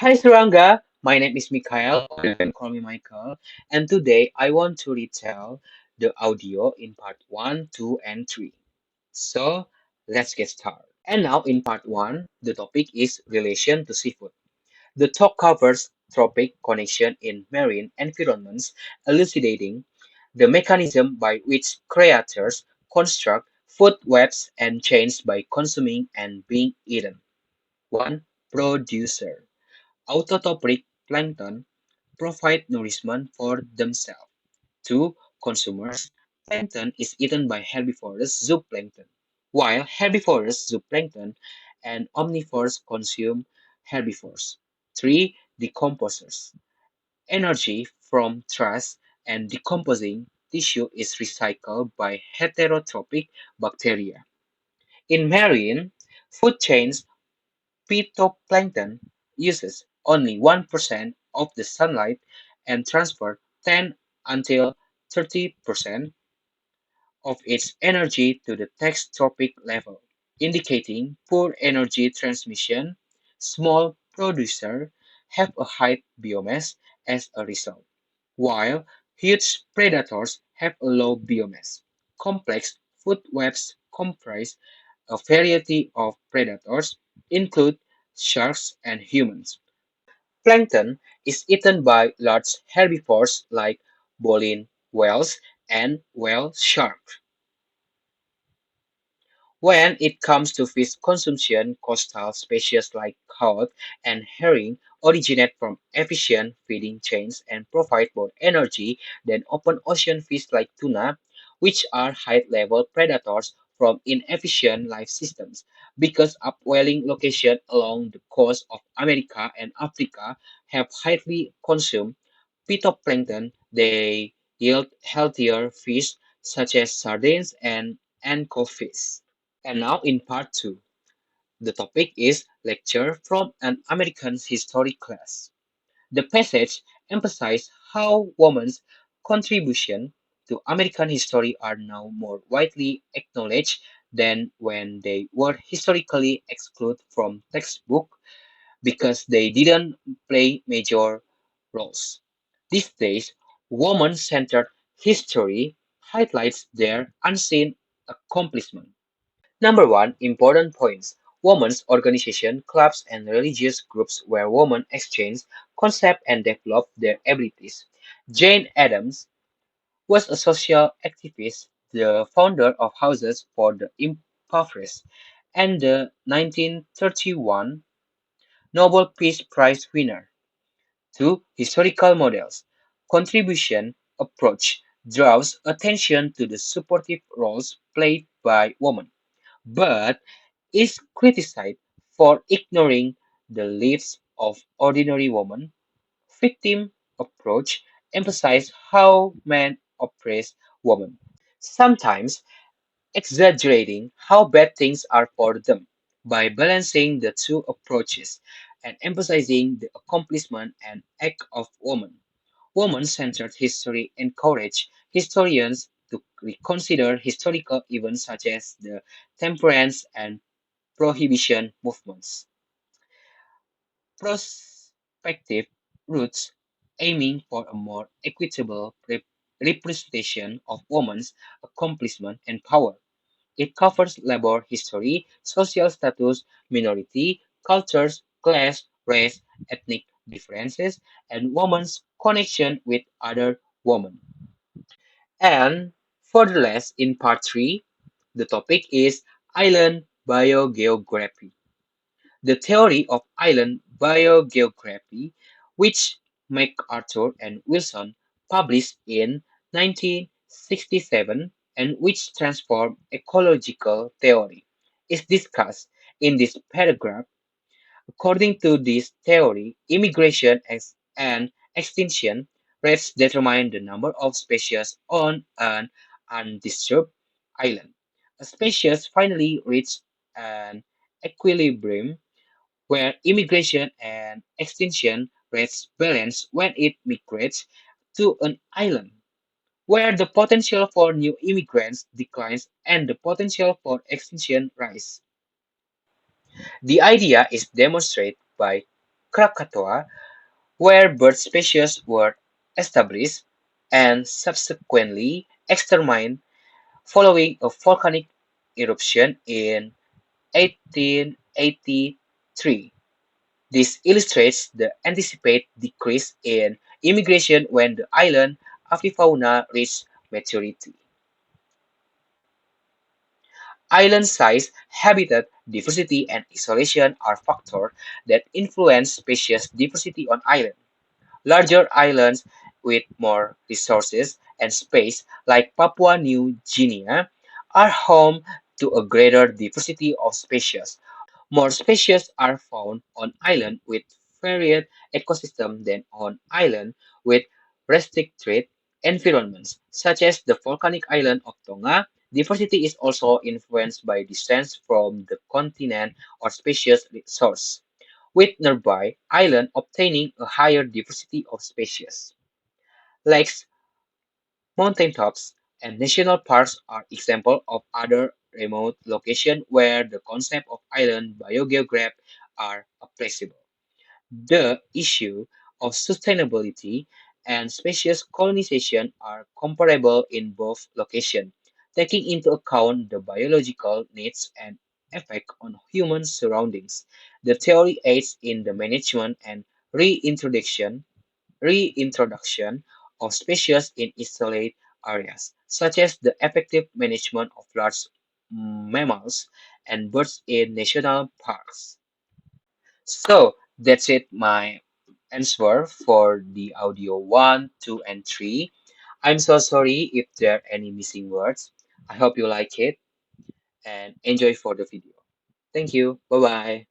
Hi Rangga, my name is Mihkael, or you can call me Michael, and today I want to retell the audio in part 1, 2, and 3. So let's get started. And now in part 1, the topic is relation to seafood. The talk covers trophic connection in marine environments, elucidating the mechanism by which creatures construct food webs and chains by consuming and being eaten. 1. Producer. Autotrophic plankton provide nourishment for themselves. 2. Consumers. Plankton is eaten by herbivorous zooplankton, while herbivorous zooplankton and omnivores consume herbivores. 3. Decomposers. Energy from trash and decomposing tissue is recycled by heterotrophic bacteria. In marine food chains, phytoplankton uses only 1% of the sunlight and transfers 10 until 30% of its energy to the textrophic level, indicating poor energy transmission. Small producers have a high biomass as a result, while huge predators have a low biomass. Complex food webs comprise a variety of predators, include sharks and humans. Plankton is eaten by large herbivores like baleen whales and whale sharks. When it comes to fish consumption, coastal species like cod and herring originate from efficient feeding chains and provide more energy than open ocean fish like tuna, which are high-level predators from inefficient life systems. Because upwelling locations along the coast of America and Africa have highly consumed phytoplankton, they yield healthier fish such as sardines and anchovies. And now in part 2, the topic is Lecture from an American History Class. The passage emphasizes how women's contribution to American history are now more widely acknowledged than when they were historically excluded from textbook because they didn't play major roles. These days, woman-centered history highlights their unseen accomplishment. Number one, important points. Women's organization, clubs, and religious groups where women exchange concepts and develop their abilities. Jane Addams was a social activist, the founder of Houses for the Impoverished, and the 1931 Nobel Peace Prize winner. 2. Historical models. Contribution approach draws attention to the supportive roles played by women, but is criticized for ignoring the lives of ordinary women. Victim approach emphasizes how men oppress women, sometimes exaggerating how bad things are for them. By balancing the two approaches and emphasizing the accomplishment and act of women, woman-centered history encourages historians to reconsider historical events such as the temperance and prohibition movements. Prospective roots aiming for a more equitable representation of women's accomplishment and power. It covers labor history, social status, minority, cultures, class, race, ethnic differences, and women's connection with other women. And furthermore, in part 3, the topic is island biogeography. The theory of island biogeography, which MacArthur and Wilson published in 1967 and which transformed ecological theory, is discussed in this paragraph. According to this theory, immigration and extinction rates determine the number of species on an undisturbed island. A species finally reaches an equilibrium where immigration and extinction rates balance when it migrates to an island, where the potential for new immigrants declines and the potential for extinction rises. The idea is demonstrated by Krakatoa, where bird species were established and subsequently exterminated following a volcanic eruption in 1883. This illustrates the anticipated decrease in immigration when the island avifauna reached maturity. Island size, habitat diversity, and isolation are factors that influence species diversity on island. Larger islands with more resources and space, like Papua New Guinea, are home to a greater diversity of species. More species are found on islands with varied ecosystems than on islands with restricted environments, such as the volcanic island of Tonga. Diversity is also influenced by distance from the continent or species source, with nearby islands obtaining a higher diversity of species. Lakes, mountaintops, and national parks are examples of other remote locations where the concept of island biogeography are appreciable. The issue of sustainability and species colonization are comparable in both locations, taking into account the biological needs and effect on human surroundings. The theory aids in the management and reintroduction reintroduction of species in isolated areas, such as the effective management of large mammals and birds in national parks. So that's it, my answer for the audio 1, 2, and 3. I'm so sorry if there are any missing words. I hope you like it and enjoy for the video. Thank you. Bye bye.